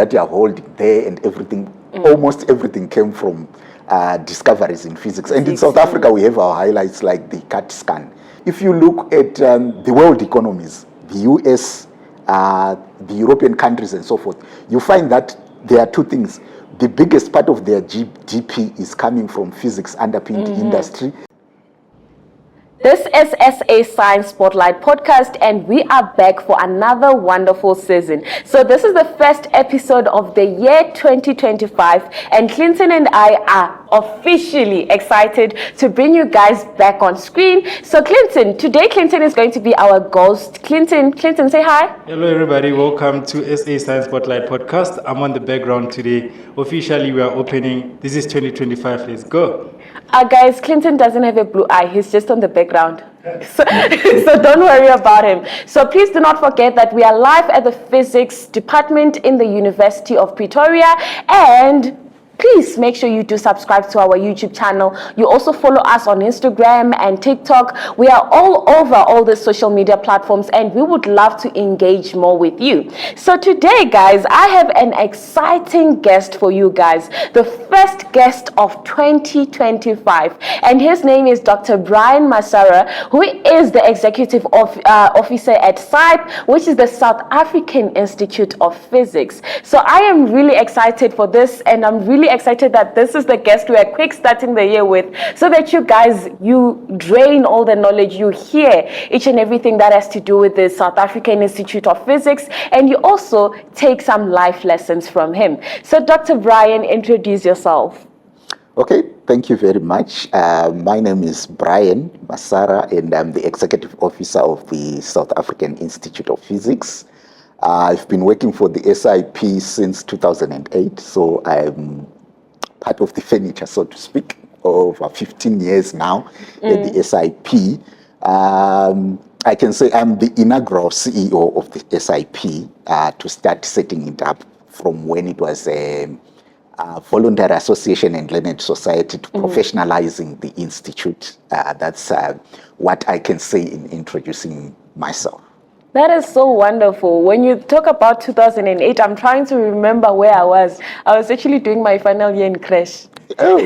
that you are holding there and everything, almost everything came from discoveries in physics. And in South Africa, we have our highlights like the CAT scan. If you look at the world economies, the US, the European countries and so forth, you find that there are two things. The biggest part of their GDP is coming from physics underpinned industry. This is SA Science Spotlight podcast, and we are back for another wonderful season. So this is the first episode of the year 2025, and Clinton and I are officially excited to bring you guys back on screen. So Clinton, today Clinton is going to be our ghost. Clinton, say hi. Hello everybody, welcome to SA Science Spotlight podcast. I'm on the background today. Officially we are opening, this is 2025, let's go. Guys, Clinton doesn't have a blue eye, he's just on the background. So don't worry about him. So please do not forget that we are live at the physics department in the University of Pretoria, and please make sure you do subscribe to our YouTube channel. You also follow us on Instagram and TikTok. We are all over all the social media platforms, and we would love to engage more with you. So today, guys, I have an exciting guest for you guys. The first guest of 2025. And his name is Dr. Brian Masara, who is the Executive Officer at SAIP, which is the South African Institute of Physics. So I am really excited for this, and I'm really excited that this is the guest we are quick starting the year with, so that you guys, you drain all the knowledge, you hear each and everything that has to do with the South African Institute of Physics, and you also take some life lessons from him. So Dr. Brian, introduce yourself. Okay, thank you very much. My name is Brian Masara, and I'm the Executive Officer of the South African Institute of Physics. I've been working for the SAIP since 2008, so I'm part of the furniture, so to speak, over 15 years now at the SAIP. I can say I'm the inaugural CEO of the SAIP to start setting it up from when it was a voluntary association and learned society to professionalizing the institute. That's what I can say in introducing myself. That is so wonderful. When you talk about 2008, I'm trying to remember where I was. I was actually doing my final year in crash. Oh.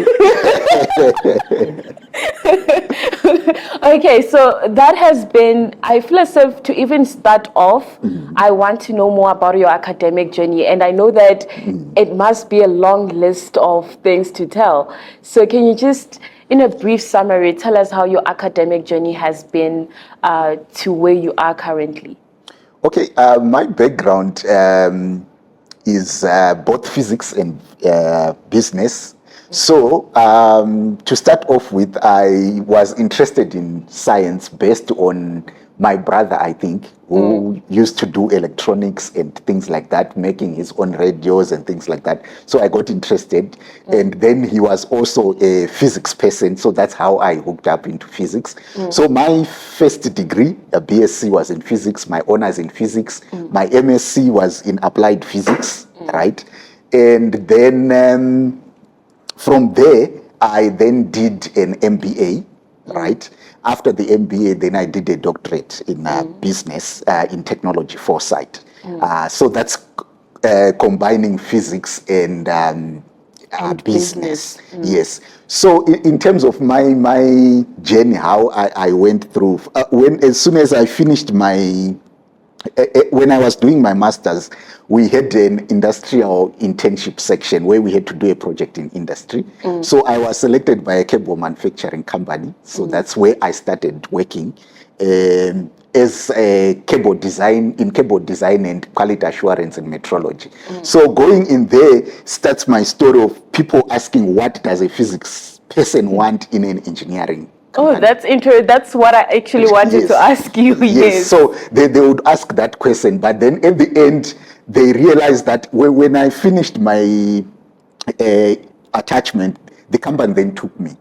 Okay, so that has been, I feel as if to even start off, I want to know more about your academic journey. And I know that it must be a long list of things to tell. So can you just, in a brief summary, tell us how your academic journey has been to where you are currently? Okay, my background is both physics and business. So to start off with, I was interested in science based on my brother, I think, who used to do electronics and things like that, making his own radios and things like that. So I got interested. And then he was also a physics person. So that's how I hooked up into physics. So my first degree, a BSc, was in physics. My honors in physics. My MSc was in applied physics, right? And then from there, I then did an MBA, right? After the MBA, then I did a doctorate in business, in technology foresight. So that's combining physics and business. Yes. So in terms of my journey, how I went through, as soon as I finished when I was doing my master's, we had an industrial internship section where we had to do a project in industry. So I was selected by a cable manufacturing company. So that's where I started working as a cable design and quality assurance and metrology. So going in there starts my story of people asking, what does a physics person want in an engineering? Oh, that's interesting. That's what I actually wanted to ask you. Yes. So they would ask that question, but then at the end, they realized that when I finished my attachment, the company then took me.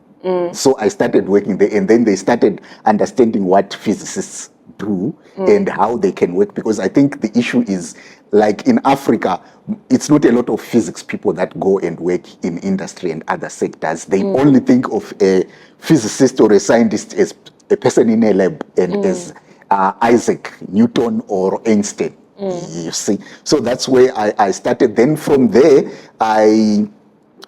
So I started working there, and then they started understanding what physicists do and how they can work, because I think the issue is, like in Africa, it's not a lot of physics people that go and work in industry and other sectors. They only think of a physicist or a scientist as a person in a lab and as Isaac Newton or Einstein. You see, so that's where I started. Then from there, I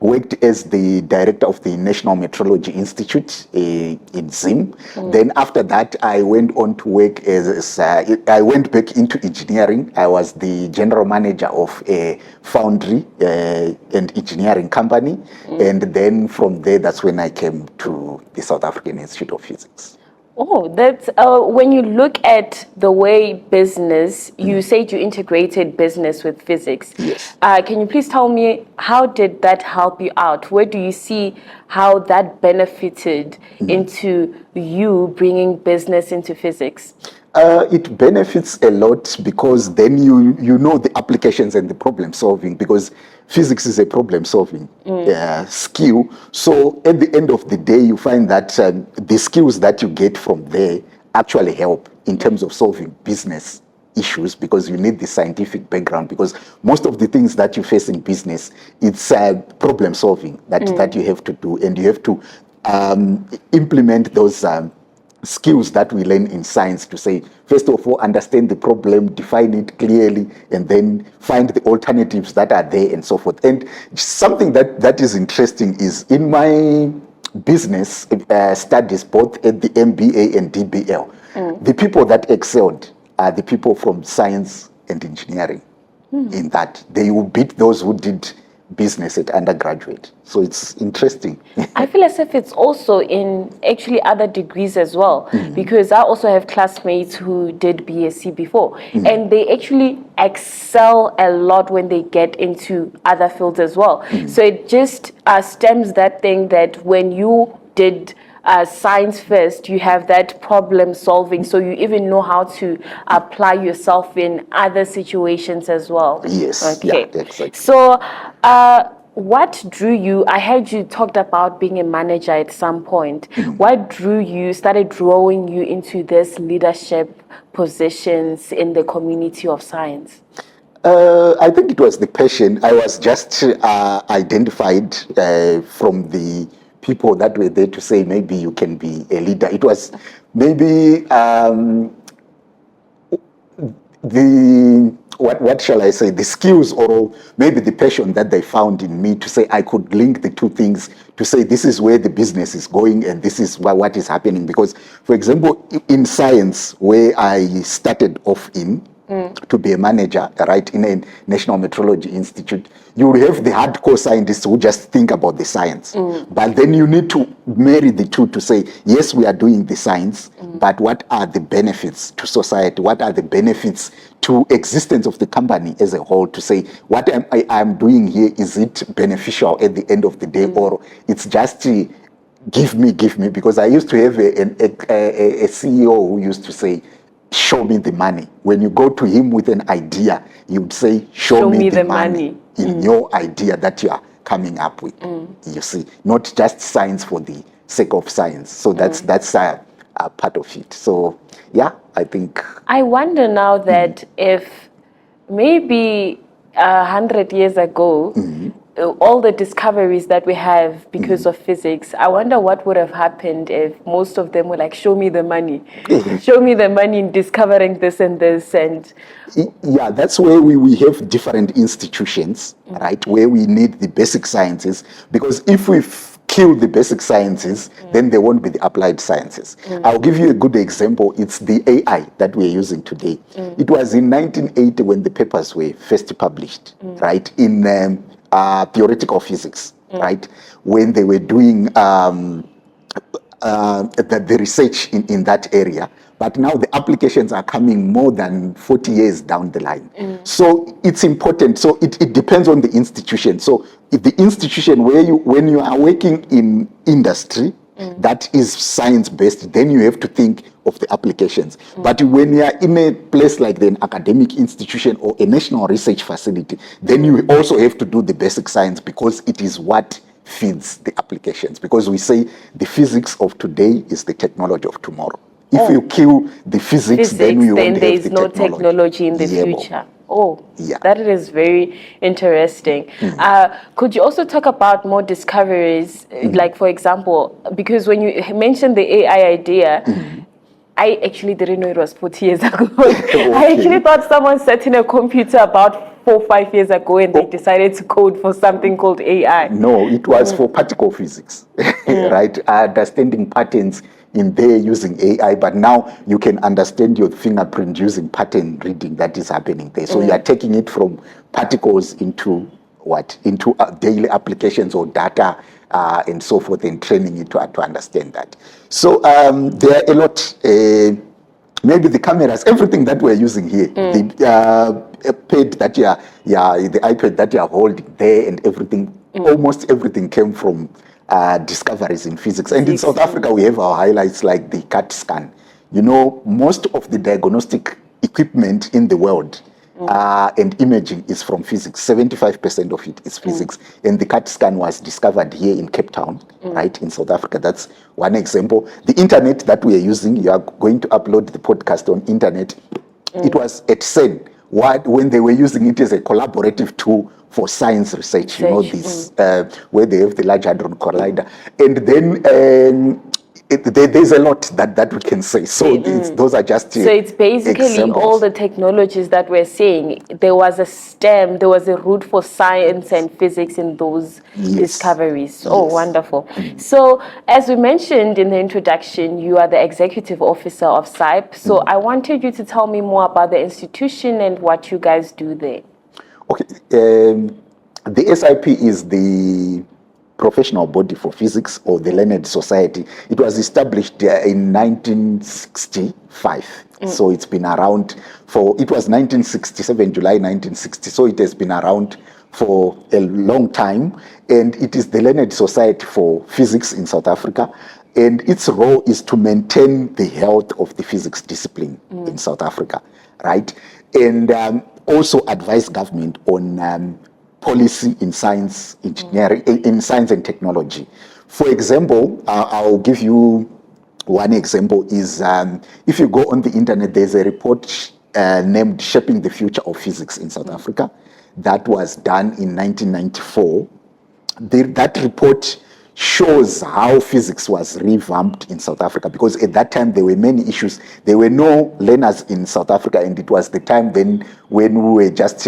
worked as the director of the National Meteorology Institute in Zim. Then after that, I went on to work as I went back into engineering. I was the general manager of a foundry and engineering company. And then from there, that's when I came to the South African Institute of Physics. Oh, that's when you look at the way business, you said you integrated business with physics. Yes. Can you please tell me, how did that help you out? Where do you see how that benefited into you bringing business into physics? It benefits a lot because then you know the applications and the problem solving, because physics is a problem solving skill. So at the end of the day, you find that the skills that you get from there actually help in terms of solving business issues, because you need the scientific background, because most of the things that you face in business, it's problem solving that you have to do, and you have to implement those skills that we learn in science to say, first of all, understand the problem, define it clearly, and then find the alternatives that are there and so forth. And something that is interesting is in my business studies, both at the MBA and DBL, the people that excelled are the people from science and engineering. In that they will beat those who did business at undergraduate. So it's interesting. I feel as if it's also in actually other degrees as well, because I also have classmates who did BSc before, and they actually excel a lot when they get into other fields as well. So it just stems that thing that when you did science first, you have that problem solving, so you even know how to apply yourself in other situations as well. Yes. Okay. Yeah, exactly. So what drew you? I heard you talked about being a manager at some point. What started drawing you into this leadership positions in the community of science? I think it was the passion. I was just identified from the people that were there to say, maybe you can be a leader. It was maybe what shall I say, the skills, or maybe the passion that they found in me to say I could link the two things, to say this is where the business is going and this is what is happening. Because, for example, in science, where I started off in, to be a manager, right, in a National Meteorology Institute, you will have the hardcore scientists who just think about the science. But then you need to marry the two to say, yes, we are doing the science, but what are the benefits to society? What are the benefits to existence of the company as a whole, to say, what I'm doing here, is it beneficial at the end of the day, or it's just give me, because I used to have a CEO who used to say, show me the money. When you go to him with an idea, he would say, show me the money in your idea that you are coming up with. You see, not just science for the sake of science. So that's a part of it. So yeah, I think. I wonder now that if maybe 100 years ago, all the discoveries that we have because of physics, I wonder what would have happened if most of them were like, show me the money. Show me the money in discovering this and this. And yeah, that's where we have different institutions, right, where we need the basic sciences, because if we kill the basic sciences, then there won't be the applied sciences. I'll give you a good example. It's the AI that we're using today. It was in 1980 when the papers were first published, right, in theoretical physics, right, when they were doing the research in that area. But now the applications are coming more than 40 years down the line. So it's important. So it depends on the institution. So if the institution when you are working in industry, that is science-based, then you have to think of the applications. But when you are in a place like an academic institution or a national research facility, then you also have to do the basic science, because it is what feeds the applications. Because we say the physics of today is the technology of tomorrow. If you kill the physics, then we won't there have is the no technology in the future. Oh, yeah. That is very interesting. Could you also talk about more discoveries, like, for example, because when you mentioned the AI idea, I actually didn't know it was 40 years ago. I actually thought someone sat in a computer about 4 or 5 years ago and they decided to code for something called AI. No, it was for particle physics, right? Understanding patterns in there using AI, but now you can understand your fingerprint using pattern reading that is happening there. So you are taking it from particles into what? Into daily applications or data and so forth, and training it to understand that. So there are a lot. Maybe the cameras, everything that we're using here, the pad that the iPad that you're holding there, and everything, almost everything came from discoveries in physics. And in South Africa, we have our highlights like the CAT scan. You know, most of the diagnostic equipment in the world and imaging is from physics. 75% of it is physics. And the CAT scan was discovered here in Cape Town, right, in South Africa. That's one example. The internet that we are using, you are going to upload the podcast on internet. It was at SAIP when they were using it as a collaborative tool for science research. You know, this where they have the Large Hadron Collider. And then there's a lot that we can say. So those are just so it's basically examples. all the technologies that we're seeing. There was a STEM, there was a root for science and physics in those discoveries. Oh, wonderful. So as we mentioned in the introduction, you are the executive officer of SAIP. So I wanted you to tell me more about the institution and what you guys do there. Okay, the SAIP is the professional body for physics, or the learned society. It was established in 1965. So it's been around it was 1967, July 1960. So it has been around for a long time. And it is the learned society for physics in South Africa. And its role is to maintain the health of the physics discipline in South Africa, right? And also advise government on policy in science, engineering, in science and technology. For example, I'll give you one example is if you go on the internet, there's a report named Shaping the Future of Physics in South Africa that was done in 1994. That report shows how physics was revamped in South Africa, because at that time there were many issues. There were no learners in South Africa, and it was the time then when we were just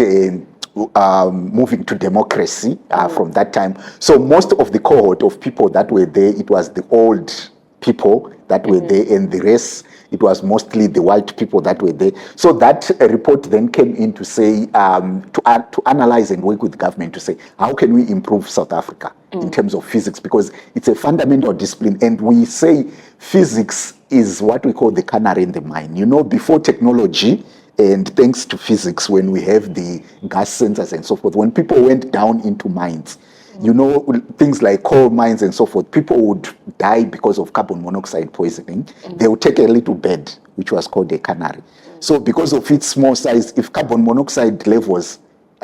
moving to democracy from that time. So most of the cohort of people that were there, it was the old people that were there, and the rest, it was mostly the white people that were there. So that report then came in to say, to analyze and work with the government to say, how can we improve South Africa in terms of physics? Because it's a fundamental discipline, and we say physics is what we call the canary in the mine. You know, before technology, and thanks to physics, when we have the gas sensors and so forth, when people went down into mines, you know, things like coal mines and so forth, people would die because of carbon monoxide poisoning. They would take a little bird, which was called a canary. So because of its small size, if carbon monoxide levels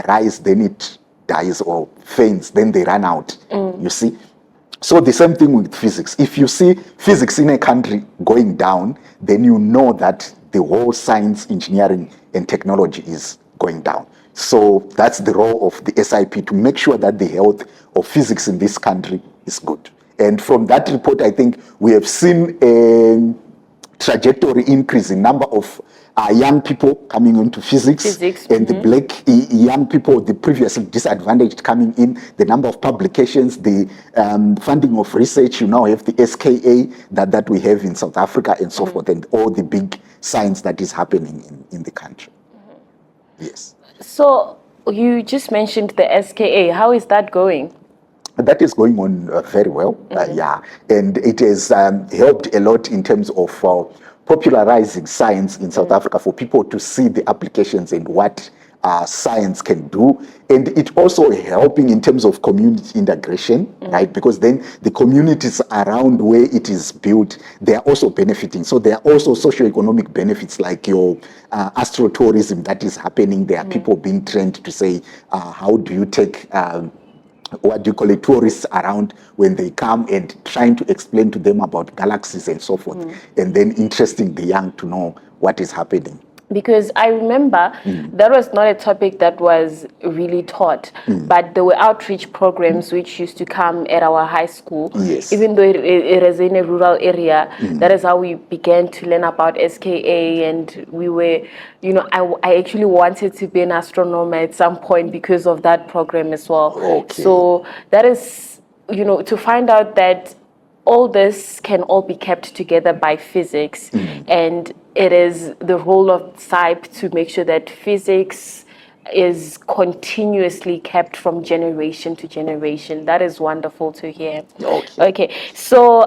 rise, then it dies or faints, then they run out, you see. So the same thing with physics. If you see physics in a country going down, then you know that the whole science, engineering, and technology is going down. So that's the role of the SAIP, to make sure that the health of physics in this country is good. And from that report, I think we have seen a trajectory increase in number of young people coming into physics and the black young people, the previously disadvantaged, coming in, the number of publications, the funding of research. You now have the SKA that we have in South Africa and so forth, and all the big science that is happening in the country. Yes. So you just mentioned the SKA. How is that going? That is going on very well, and it has helped a lot in terms of popularizing science in South Africa, for people to see the applications and what science can do. And it also helping in terms of community integration, right? Because then the communities around where it is built, they are also benefiting. So there are also socioeconomic benefits, like your astrotourism that is happening. There are people being trained to say, how do you take what do you call it, tourists around when they come, and trying to explain to them about galaxies and so forth, and then interesting the young to know what is happening Because I remember that was not a topic that was really taught, but there were outreach programs which used to come at our high school. Yes. Even though it is in a rural area, that is how we began to learn about SKA, and we were, I actually wanted to be an astronomer at some point because of that program as well. Okay. So that is, to find out that all this can all be kept together by physics, and it is the role of SAIP to make sure that physics is continuously kept from generation to generation. That is wonderful to hear. Okay. So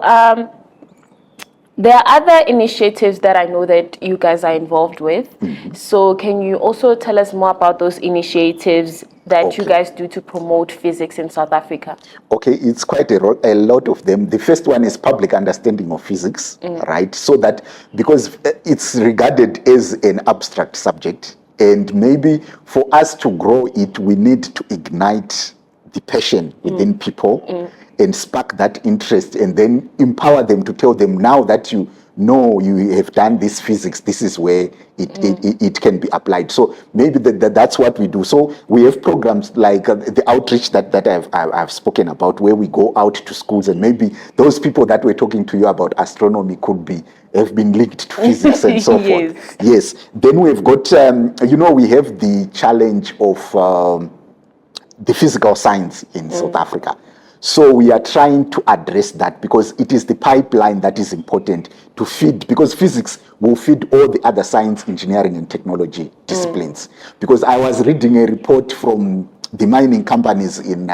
there are other initiatives that I know that you guys are involved with. So can you also tell us more about those initiatives that you guys do to promote physics in South Africa? Okay, it's quite a lot of them. The first one is public understanding of physics, right? So that, because it's regarded as an abstract subject, and maybe for us to grow it, we need to ignite the passion within people and spark that interest, and then empower them to tell them, now that you know you have done this physics, this is where it can be applied. So maybe that's what we do. So we have programs like the outreach that I've spoken about, where we go out to schools, and maybe those people that we're talking to you about astronomy have been linked to physics and so forth. Yes. Then we've got, we have the challenge of the physical science in South Africa. So we are trying to address that, because it is the pipeline that is important to feed, because physics will feed all the other science, engineering, and technology disciplines. Because I was reading a report from the mining companies in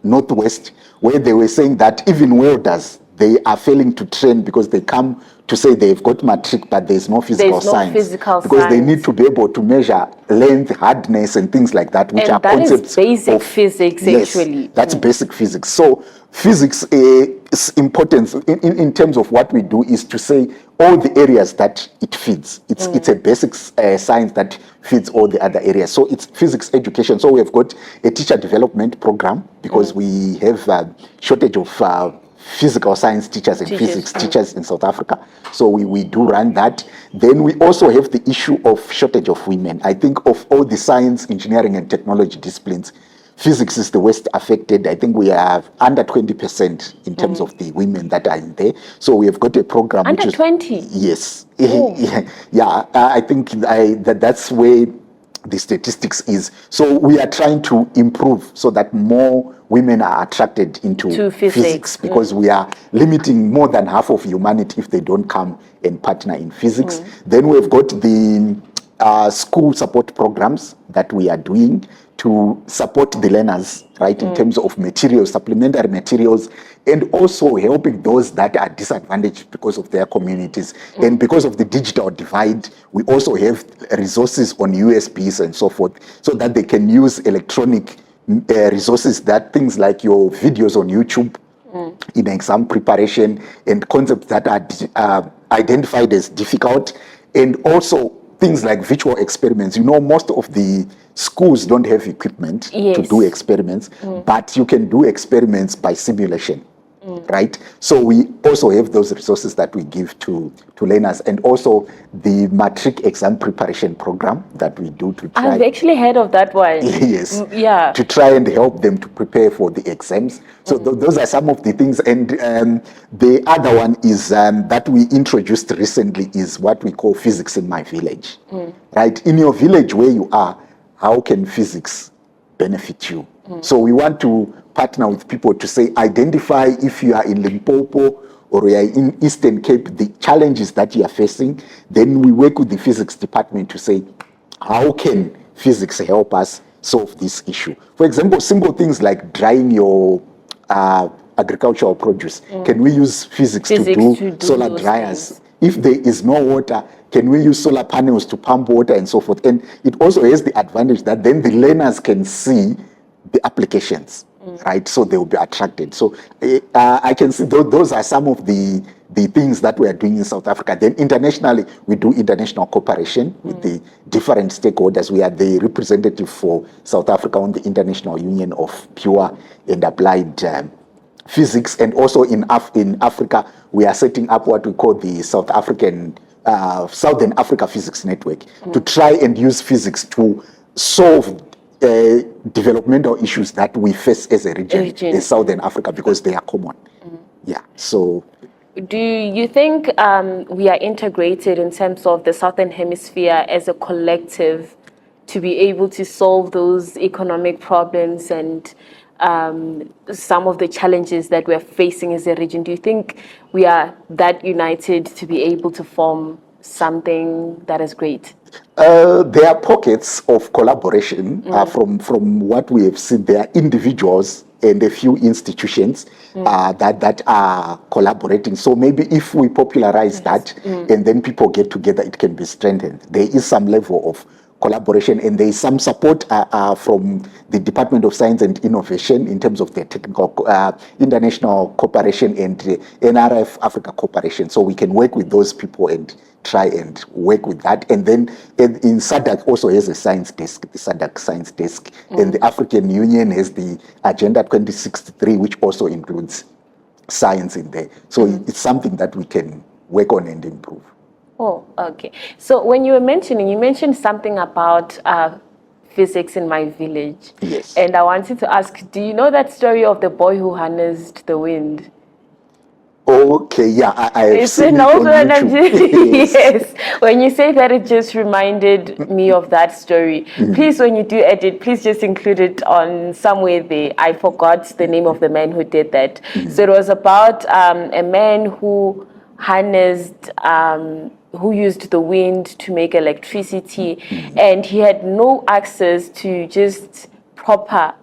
Northwest, where they were saying that even welders, they are failing to train, because they come to say they've got matric, but there's no physical science. Because they need to be able to measure length, hardness, and things like that, which are concepts. That is basic physics, actually. That's basic physics. So physics is important in terms of what we do, is to say all the areas that it feeds. It's a basic science that feeds all the other areas. So it's physics education. So we have got a teacher development program, because we have a shortage of physical science teachers and physics teachers in South Africa. So we do run that. Then we also have the issue of shortage of women. I think of all the science, engineering, and technology disciplines, physics is the worst affected. I think we have under 20% in terms of the women that are in there. So we have got a program. Under 20? Yes. I think that's where the statistics is. So we are trying to improve so that more women are attracted into physics, because we are limiting more than half of humanity if they don't come and partner in physics. Then we've got the school support programs that we are doing to support the learners, right, in terms of materials, supplementary materials, and also helping those that are disadvantaged because of their communities. And because of the digital divide, we also have resources on USBs and so forth, so that they can use electronic resources, that things like your videos on YouTube in exam preparation, and concepts that are identified as difficult, and also things like virtual experiments. Most of the schools don't have equipment to do experiments, but you can do experiments by simulation, right? So we also have those resources that we give to learners, and also the matric exam preparation program that we do to try. I've actually heard of that one. Yes. Yeah. To try and help them to prepare for the exams. So those are some of the things. And the other one is that we introduced recently is what we call physics in my village, right? In your village where you are, how can physics benefit you? So we want to partner with people to say, identify if you are in Limpopo or you are in Eastern Cape, the challenges that you are facing. Then we work with the physics department to say, how can physics help us solve this issue? For example, simple things like drying your agricultural produce. Can we use physics to do solar dryers? If there is no water, can we use solar panels to pump water and so forth? And it also has the advantage that then the learners can see the applications, right? So they will be attracted. So I can see those are some of the things that we are doing in South Africa. Then internationally, we do international cooperation with the different stakeholders. We are the representative for South Africa on the International Union of Pure and Applied Physics. And also in Africa, we are setting up what we call the South African Southern Africa Physics Network to try and use physics to solve developmental issues that we face as a region in Southern Africa, because they are common. Yeah, so... Do you think we are integrated in terms of the Southern Hemisphere as a collective to be able to solve those economic problems and some of the challenges that we're facing as a region? Do you think we are that united to be able to form something that is great? There are pockets of collaboration from what we have seen. There are individuals and a few institutions that are collaborating. So maybe if we popularize that and then people get together, it can be strengthened. There is some level of collaboration, and there is some support from the Department of Science and Innovation in terms of their technical international cooperation and NRF Africa cooperation. So we can work with those people and try and work with that. And then in SADC also has a science desk, the SADC science desk, and the African Union has the Agenda 2063, which also includes science in there. So it's something that we can work on and improve. Oh, okay. So when you mentioned something about physics in my village. Yes. And I wanted to ask, do you know that story of the boy who harnessed the wind? Okay, yeah, I have It's seen an it old on one. YouTube. Yes. When you say that, it just reminded me of that story. Please, when you do edit, please just include it on somewhere there. I forgot the name of the man who did that. So it was about a man who harnessed, who used the wind to make electricity, and he had no access to just proper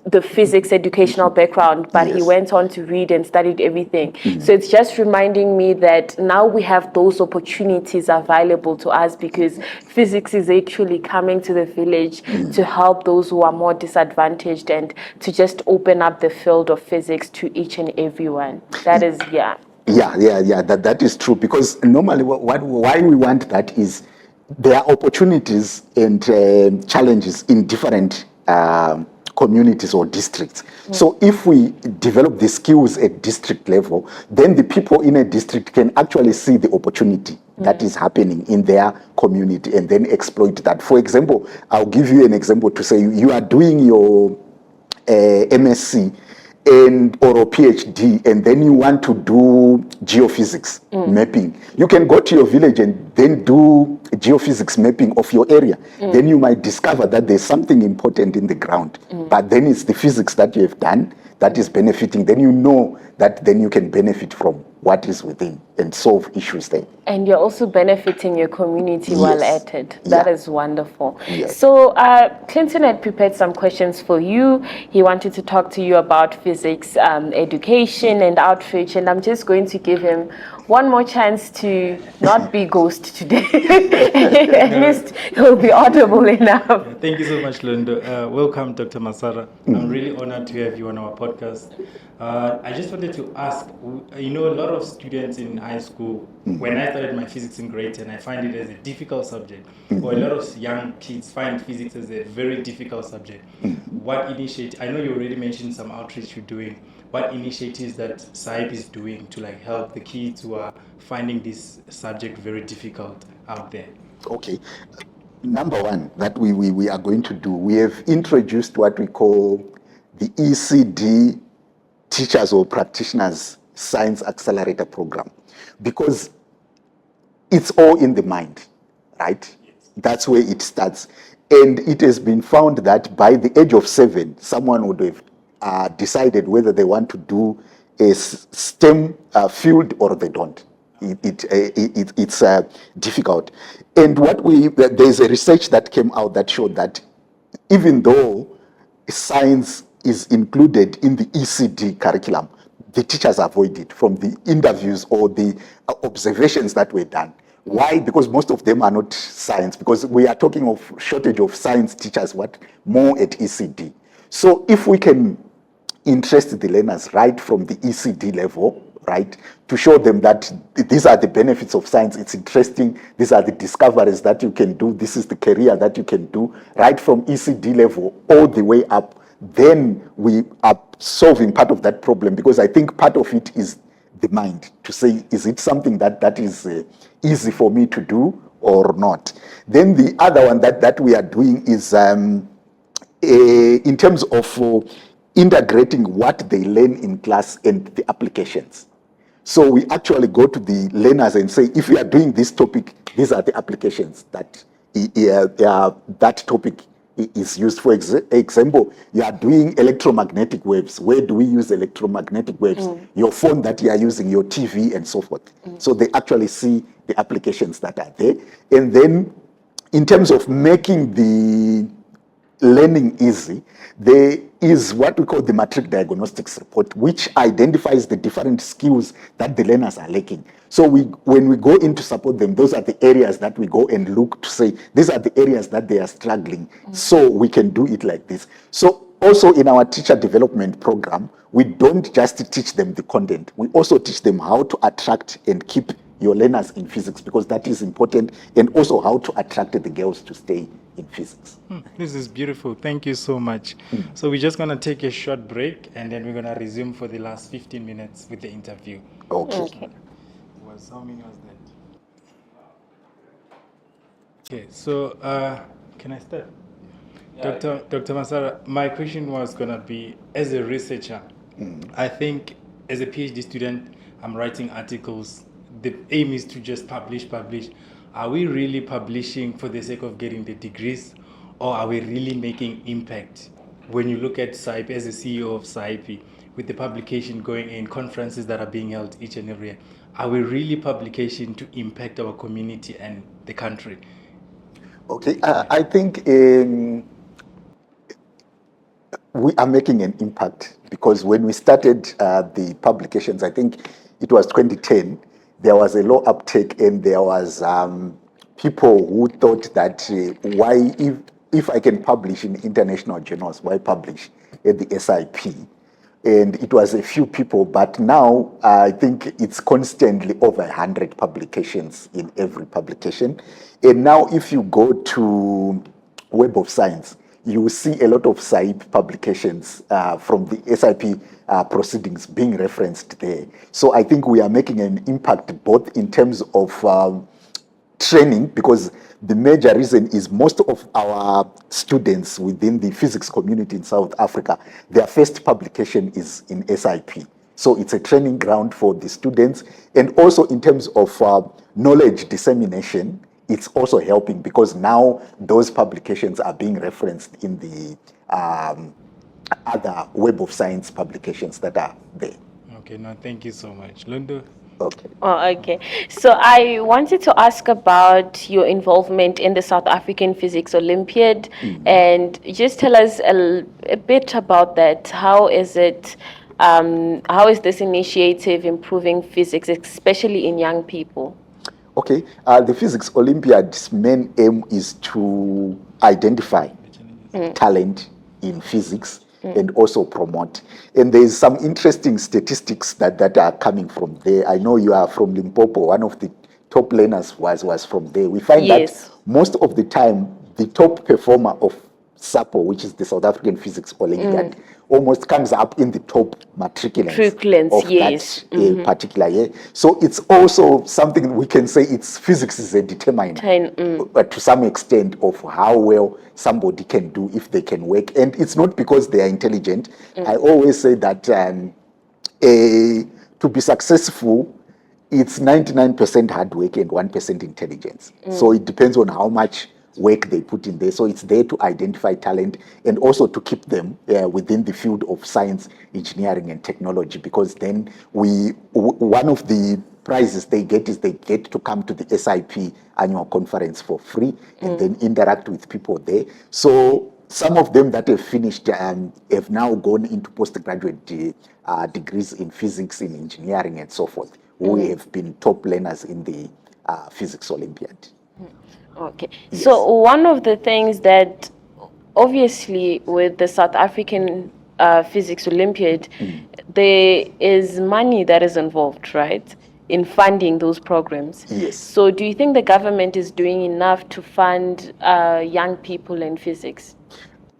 the physics educational background, but he went on to read and studied everything. So it's just reminding me that now we have those opportunities available to us, because physics is actually coming to the village to help those who are more disadvantaged and to just open up the field of physics to each and everyone. That is, Yeah, that is true, because normally why we want that is there are opportunities and challenges in different communities or districts. So if we develop the skills at district level, then the people in a district can actually see the opportunity that is happening in their community and then exploit that. For example, I'll give you an example to say you are doing your MSc or a PhD, and then you want to do geophysics mapping. You can go to your village and then do geophysics mapping of your area. Then you might discover that there's something important in the ground, but then it's the physics that you have done that is benefiting. Then you know that then you can benefit from what is within and solve issues there. And you're also benefiting your community while at it. That is wonderful. Yes. So Clinton had prepared some questions for you. He wanted to talk to you about physics education and outreach, and I'm just going to give him one more chance to not be ghost today. At least he'll be audible enough. Thank you so much, Londo. Welcome, Dr. Masara. I'm really honored to have you on our podcast. I just wanted to ask, a lot of students in high school, when I started my physics in grade 10, I find it as a difficult subject, or a lot of young kids find physics as a very difficult subject. What initiative, I know you already mentioned some outreach you're doing, what initiatives that SAIP is doing to help the kids who are finding this subject very difficult out there? Okay. Number one that we are going to do, we have introduced what we call the ECD Teachers or Practitioners Science Accelerator Program, because it's all in the mind, right? Yes. That's where it starts. And it has been found that by the age of 7, someone would have decided whether they want to do a STEM field or they don't. It's difficult. And there's a research that came out that showed that even though science is included in the ECD curriculum, the teachers avoid it from the interviews or the observations that were done. Why? Because most of them are not science, because we are talking of shortage of science teachers, more at ECD. So if we can interest the learners right from the ECD level, right, to show them that these are the benefits of science, it's interesting, these are the discoveries that you can do, this is the career that you can do, right from ECD level all the way up, then we are solving part of that problem, because I think part of it is the mind to say, is it something that is easy for me to do or not? Then the other one that we are doing is in terms of integrating what they learn in class and the applications. So we actually go to the learners and say, if you are doing this topic, these are the applications that that topic is used. For example, you are doing electromagnetic waves. Where do we use electromagnetic waves? Your phone that you are using, your TV, and so forth. So they actually see the applications that are there. And then in terms of making the learning easy, there is what we call the matric diagnostics report, which identifies the different skills that the learners are lacking. So when we go in to support them, those are the areas that we go and look to say, these are the areas that they are struggling, so we can do it like this. So also in our teacher development program, we don't just teach them the content, we also teach them how to attract and keep your learners in physics, because that is important, and also how to attract the girls to stay in physics. This is beautiful. Thank you so much. So we're just going to take a short break, and then we're going to resume for the last 15 minutes with the interview. Okay. How many was that? Okay, so can I start? Dr. Masara, my question was going to be, as a researcher, I think as a PhD student, I'm writing articles. The aim is to just publish. Are we really publishing for the sake of getting the degrees, or are we really making impact? When you look at SAIP, as a CEO of SAIP, with the publication going in, conferences that are being held each and every year, are we really publication to impact our community and the country? Okay, I think we are making an impact, because when we started the publications, I think it was 2010, there was a low uptake, and there was people who thought that why, if I can publish in international journals, why publish at the SAIP? And it was a few people, but now I think it's constantly over 100 publications in every publication. And now if you go to Web of Science, you will see a lot of SAIP publications from the SAIP proceedings being referenced there. So I think we are making an impact both in terms of training, because the major reason is most of our students within the physics community in South Africa, their first publication is in SAIP. So it's a training ground for the students. And also in terms of knowledge dissemination, it's also helping, because now those publications are being referenced in the other Web of Science publications that are there. Okay, no, thank you so much. Lundo? Okay. Oh, okay. So I wanted to ask about your involvement in the South African Physics Olympiad, and just tell us a bit about that. How is it? How is this initiative improving physics, especially in young people? Okay. The Physics Olympiad's main aim is to identify talent in physics and also promote. And there's some interesting statistics that are coming from there. I know you are from Limpopo. One of the top learners was from there. We find that most of the time, the top performer of SAPO, which is the South African Physics Olympiad, almost comes up in the top matriculants of that particular year. So it's also something we can say physics is a determinant to some extent of how well somebody can do if they can work. And it's not because they are intelligent. I always say that to be successful, it's 99% hard work and 1% intelligence. So it depends on how much work they put in there. So it's there to identify talent and also to keep them within the field of science, engineering, and technology, because then one of the prizes they get is they get to come to the SAIP annual conference for free and then interact with people there. So some of them that have finished have now gone into postgraduate degrees in physics, in engineering, and so forth, who have been top learners in the Physics Olympiad. Okay. Yes. So one of the things that obviously with the South African Physics Olympiad, there is money that is involved, right, in funding those programs. Yes. So do you think the government is doing enough to fund young people in physics?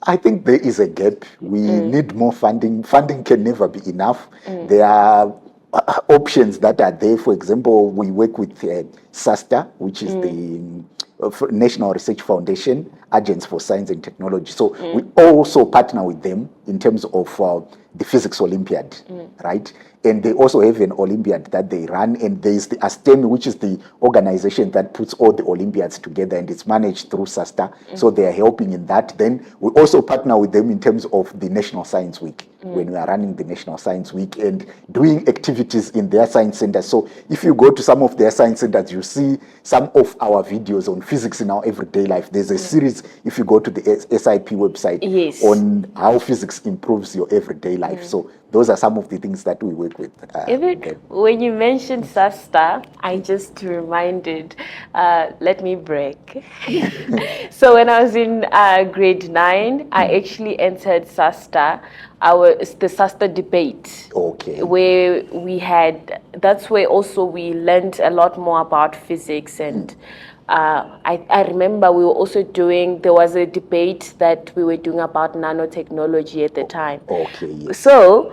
I think there is a gap. We need more funding. Funding can never be enough. There are options that are there. For example, we work with SASTA, which is the National Research Foundation, Agents for Science and Technology. So we also partner with them in terms of the Physics Olympiad, right? And they also have an Olympiad that they run, and there is the ASTEMI, which is the organization that puts all the Olympiads together, and it's managed through SASTA. So they are helping in that. Then we also partner with them in terms of the National Science Week, when we are running the National Science Week and doing activities in their science centers. So if you go to some of their science centers, you see some of our videos on physics in our everyday life. There's a series, if you go to the SAIP website, on how physics improves your everyday life. So those are some of the things that we work with. When you mentioned SASTA, I just reminded, let me break. So when I was in grade 9, I actually entered SASTA, the SASTA debate. Okay. Where that's where also we learned a lot more about physics. And I remember we were also there was a debate that we were doing about nanotechnology at the time. Okay, yes. So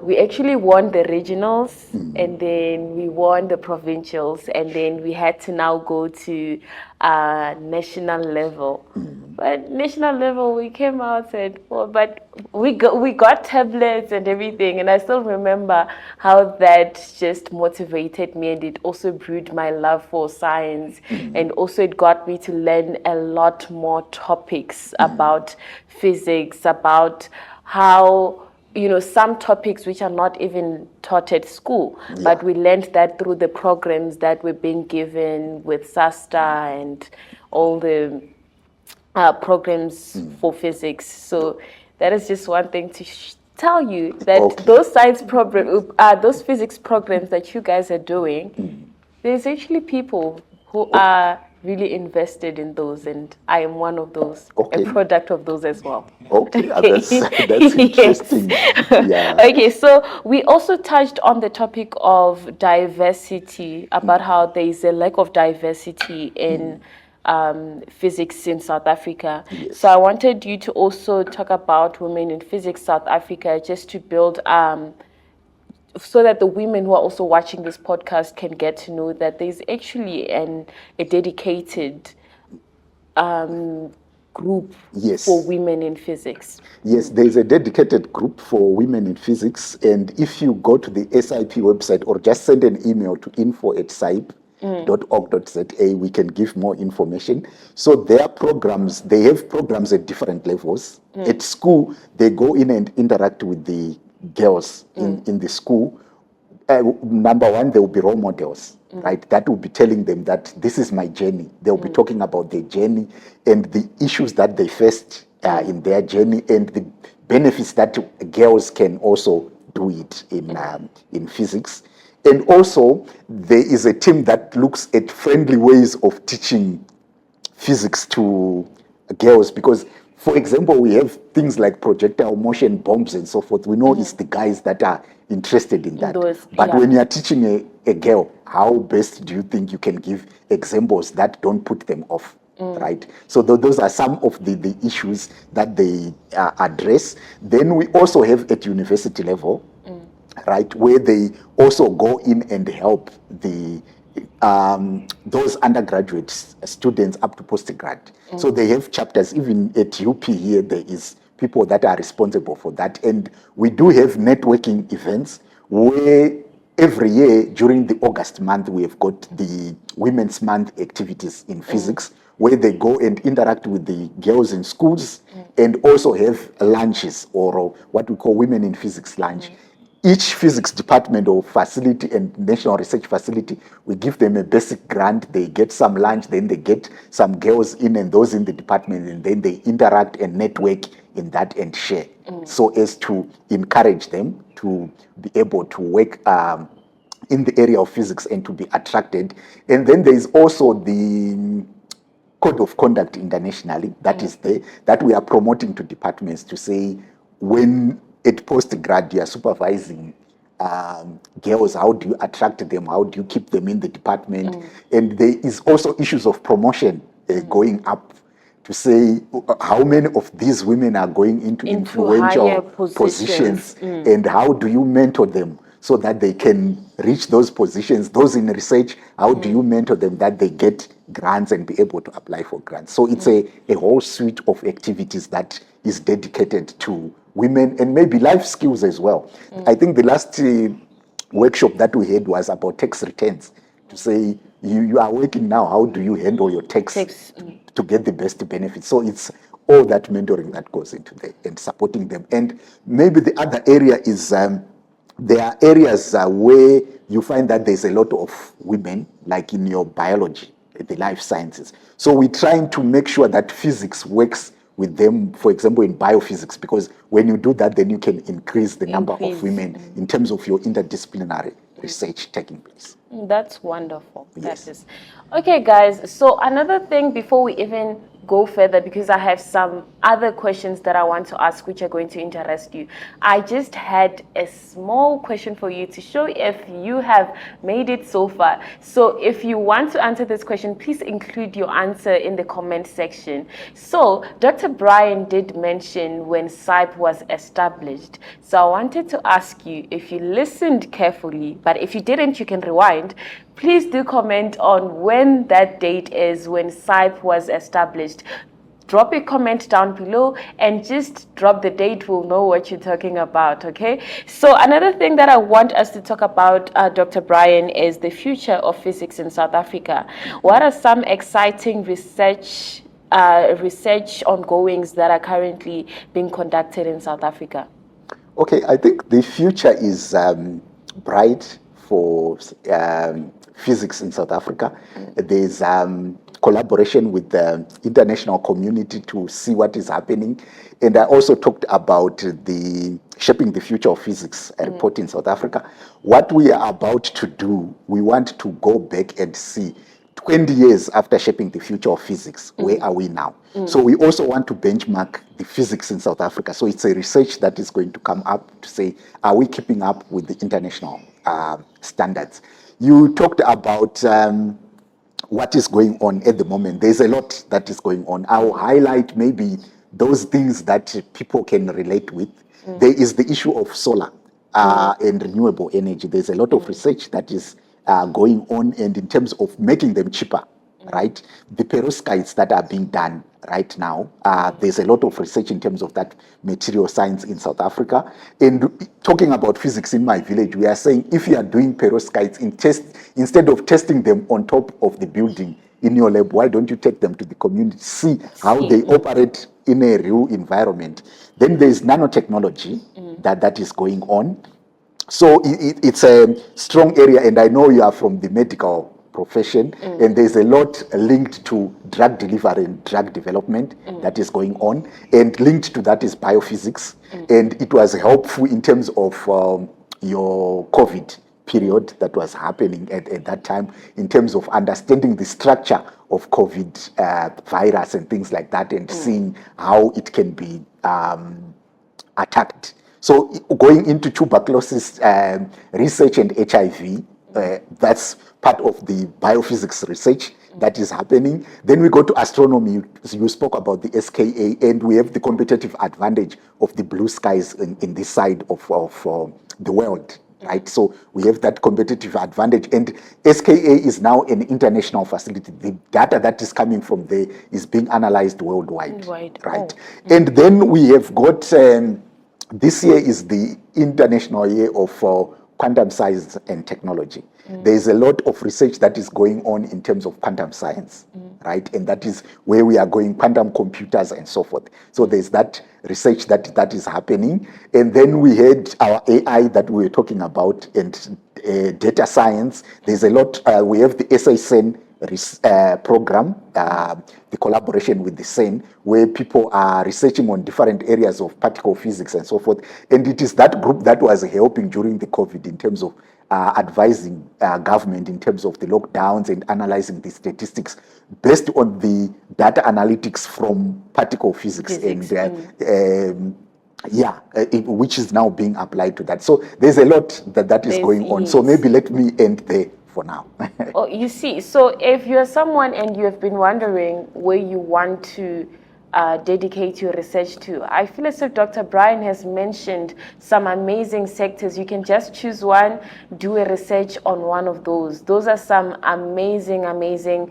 we actually won the regionals, and then we won the provincials, and then we had to now go to national level. But national level, we came out and but we got tablets and everything, and I still remember how that just motivated me, and it also brewed my love for science, and also it got me to learn a lot more topics about physics, about how some topics which are not even taught at school, but we learned that through the programs that were being given with SASTA and all the programs for physics. So that is just one thing to tell you that those those physics programs that you guys are doing, there's actually people who are really invested in those, and I am one of those, a product of those as well. Okay, that's interesting. Yeah. Okay, so we also touched on the topic of diversity, about how there is a lack of diversity in physics in South Africa. Yes. So I wanted you to also talk about women in physics South Africa, just to build so that the women who are also watching this podcast can get to know that there's actually a dedicated group for women in physics. Yes, there's a dedicated group for women in physics, and if you go to the SIP website or just send an email to info@saip.org.za, we can give more information. So their programs, they have programs at different levels. At school, they go in and interact with the girls in the school. Number one, there will be role models, right? That will be telling them that this is my journey. They'll be talking about their journey and the issues that they faced in their journey, and the benefits that girls can also do it in physics. And also, there is a team that looks at friendly ways of teaching physics to girls, because, for example, we have things like projectile motion bombs and so forth. We know it's the guys that are interested in that. But when you are teaching a girl, how best do you think you can give examples that don't put them off, right? So those are some of the issues that they address. Then we also have at university level, right, where they also go in and help those undergraduate students up to postgrad. So they have chapters. Even at UP here, there is people that are responsible for that. And we do have networking events where every year during the August month, we have got the Women's Month activities in physics, where they go and interact with the girls in schools, and also have lunches, or what we call Women in Physics lunch. Each physics department or facility and national research facility, we give them a basic grant, they get some lunch, then they get some girls in and those in the department, and then they interact and network in that and share, so as to encourage them to be able to work in the area of physics and to be attracted. And then there is also the code of conduct internationally that is there, that we are promoting to departments, to say, when at postgrad you are supervising girls, how do you attract them, how do you keep them in the department? And there is also issues of promotion going up, to say how many of these women are going into influential positions, and how do you mentor them? so that they can reach those positions. Those in research, how do you mentor them that they get grants and be able to apply for grants? So it's a whole suite of activities that is dedicated to women and maybe life skills as well. I think the last workshop that we had was about tax returns, to say you are working now, how do you handle your tax to get the best benefits? So it's all that mentoring that goes into there and supporting them. And maybe the other area is there are areas where you find that there's a lot of women, like in your biology, the life sciences. So we're trying to make sure that physics works with them, for example, in biophysics, because when you do that, then you can increase the number of women in terms of your interdisciplinary research taking place. That's wonderful. Yes. That is. Okay, guys. So another thing before we even go further, because I have some other questions that I want to ask which are going to interest you. I just had a small question for you to show if you have made it so far. So if you want to answer this question, please include your answer in the comment section. So Dr. Brian did mention when SAIP was established. So I wanted to ask you if you listened carefully, but if you didn't, you can rewind. Please do comment on when that date is when SAIP was established. Drop a comment down below and just drop the date. We'll know what you're talking about, okay? So another thing that I want us to talk about, Dr. Brian, is the future of physics in South Africa. What are some exciting research ongoings that are currently being conducted in South Africa? Okay, I think the future is bright for physics in South Africa. There's collaboration with the international community to see what is happening. And I also talked about the Shaping the Future of Physics report in South Africa. What we are about to do, we want to go back and see 20 years after Shaping the Future of Physics, where are we now? So we also want to benchmark the physics in South Africa. So it's a research that is going to come up to say, are we keeping up with the international standards? You talked about what is going on at the moment. There's a lot that is going on. I'll highlight maybe those things that people can relate with. There is the issue of solar and renewable energy. There's a lot of research that is going on, and in terms of making them cheaper, right? The perovskites that are being done right now, there's a lot of research in terms of that material science in South Africa. And talking about physics in my village, we are saying if you are doing perovskites, instead of testing them on top of the building in your lab, why don't you take them to the community, see how they operate in a real environment? Then there's nanotechnology that is going on. So it's a strong area, and I know you are from the medical profession, and there's a lot linked to drug delivery and drug development that is going on, and linked to that is biophysics, and it was helpful in terms of your COVID period that was happening at that time, in terms of understanding the structure of COVID virus and things like that, and seeing how it can be attacked. So going into tuberculosis research and HIV, that's part of the biophysics research that is happening. Then we go to astronomy. You spoke about the SKA, and we have the competitive advantage of the blue skies in this side of the world, right? So we have that competitive advantage, and SKA is now an international facility. The data that is coming from there is being analyzed worldwide, right? And then we have got, this year is the International Year of Quantum Science and Technology. There's a lot of research that is going on in terms of quantum science, right? And that is where we are going, quantum computers and so forth. So there's that research that is happening. And then we had our AI that we were talking about, and data science. There's a lot, we have the SAIP program, the collaboration with the SAIN, where people are researching on different areas of particle physics and so forth. And it is that group that was helping during the COVID in terms of advising government in terms of the lockdowns and analyzing the statistics based on the data analytics from particle physics. Which is now being applied to that. So there's a lot that is going on. So maybe let me end there for now. Oh, you see, so if you're someone and you have been wondering where you want to dedicate your research to? I feel as if Dr. Brian has mentioned some amazing sectors. You can just choose one, do a research on one of those. Those are some amazing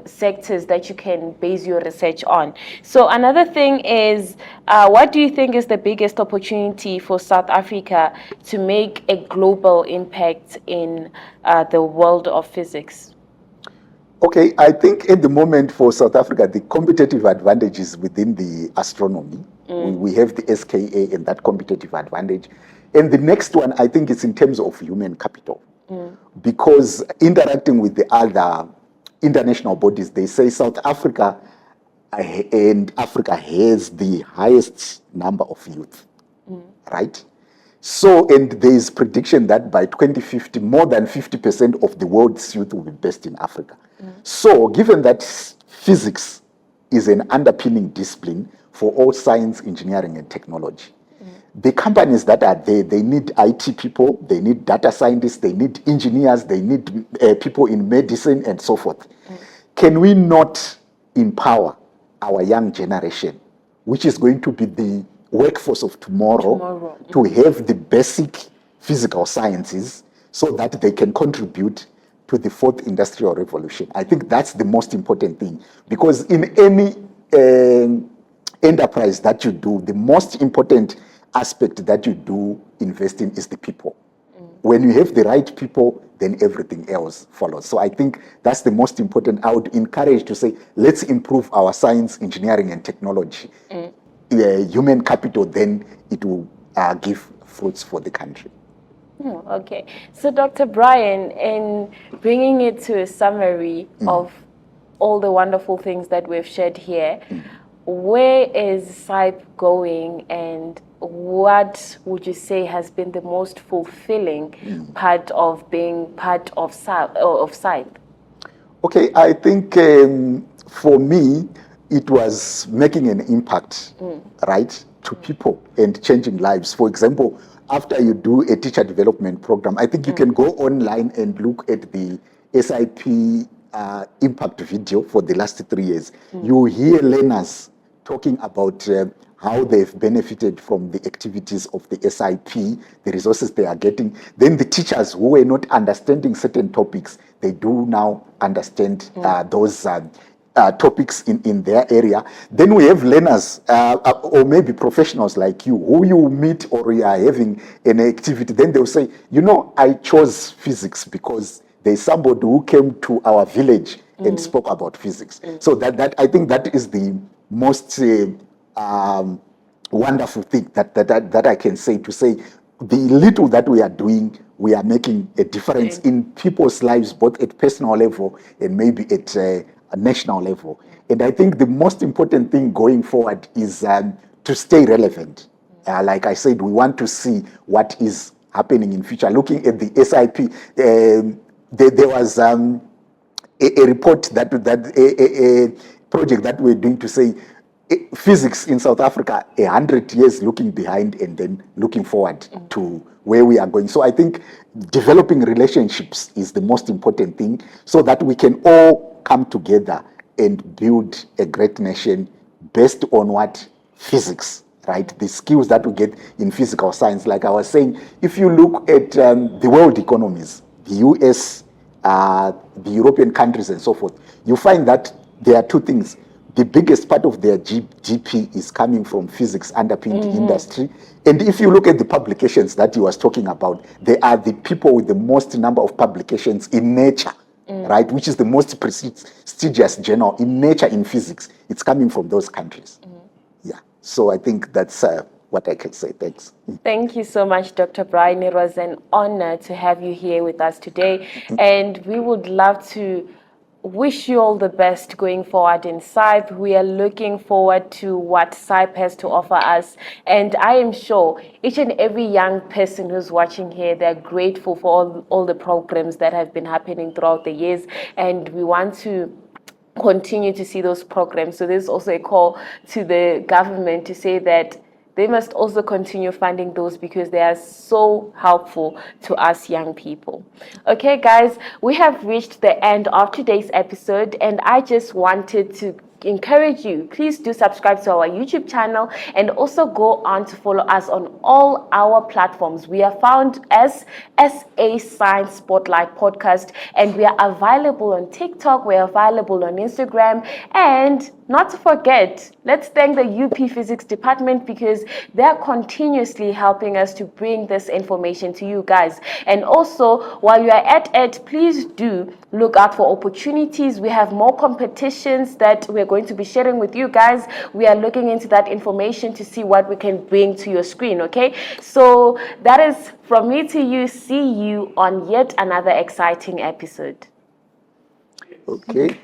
sectors that you can base your research on. So another thing is, what do you think is the biggest opportunity for South Africa to make a global impact in the world of physics? Okay, I think at the moment for South Africa, the competitive advantage is within the astronomy. We have the SKA and that competitive advantage. And the next one, I think, is in terms of human capital. Because interacting with the other international bodies, they say South Africa and Africa has the highest number of youth, right? So, and there is prediction that by 2050, more than 50% of the world's youth will be based in Africa. So, given that physics is an underpinning discipline for all science, engineering, and technology, the companies that are there, they need IT people, they need data scientists, they need engineers, they need people in medicine, and so forth. Can we not empower our young generation, which is going to be the workforce of tomorrow. To have the basic physical sciences so that they can contribute to the fourth industrial revolution? I think that's the most important thing, because in any enterprise that you do, the most important aspect that you do invest in is the people. When you have the right people, then everything else follows. So I think that's the most important. I would encourage to say, let's improve our science, engineering, and technology. Human capital, then it will give fruits for the country. Okay. So, Dr. Brian, in bringing it to a summary of all the wonderful things that we've shared here, where is SAIP going, and what would you say has been the most fulfilling part of being part of SAIP? Okay, I think for me, it was making an impact, right, to people and changing lives. For example, after you do a teacher development program, I think you can go online and look at the SAIP impact video for the last 3 years. You hear learners talking about how they've benefited from the activities of the SAIP, the resources they are getting. Then the teachers who were not understanding certain topics, they do now understand those topics in their area. Then we have learners or maybe professionals like you who you meet or you are having an activity. Then they'll say, you know, I chose physics because there's somebody who came to our village and spoke about physics. So that I think that is the most wonderful thing that I can say, to say the little that we are doing, we are making a difference in people's lives, both at personal level and maybe at a national level. And I think the most important thing going forward is to stay relevant. Like I said, we want to see what is happening in future. Looking at the SAIP, there was a report that a project that we're doing to say physics in South Africa 100 years looking behind and then looking forward to where we are going. So I think developing relationships is the most important thing, so that we can all come together and build a great nation based on what? Physics, right? The skills that we get in physical science. Like I was saying, if you look at the world economies, the US, the European countries and so forth, you find that there are two things. The biggest part of their GDP is coming from physics underpinned industry. And if you look at the publications that you was talking about, they are the people with the most number of publications in Nature, right? Which is the most prestigious journal in Nature in physics. It's coming from those countries. Yeah. So I think that's what I can say. Thanks. Thank you so much, Dr. Brian. It was an honor to have you here with us today. And we would love to wish you all the best going forward in SAIP. We are looking forward to what SAIP has to offer us. And I am sure each and every young person who's watching here, they're grateful for all the programs that have been happening throughout the years. And we want to continue to see those programs. So there's also a call to the government to say that they must also continue funding those, because they are so helpful to us young people. Okay, guys, we have reached the end of today's episode, and I just wanted to encourage you, please do subscribe to our YouTube channel and also go on to follow us on all our platforms. We are found as SA Science Spotlight Podcast, and we are available on TikTok, we are available on Instagram, and not to forget, let's thank the UP Physics Department because they are continuously helping us to bring this information to you guys. And also, while you are at it, please do look out for opportunities. We have more competitions that we're going to be sharing with you guys. We are looking into that information to see what we can bring to your screen, okay? So that is from me to you. See you on yet another exciting episode. Okay.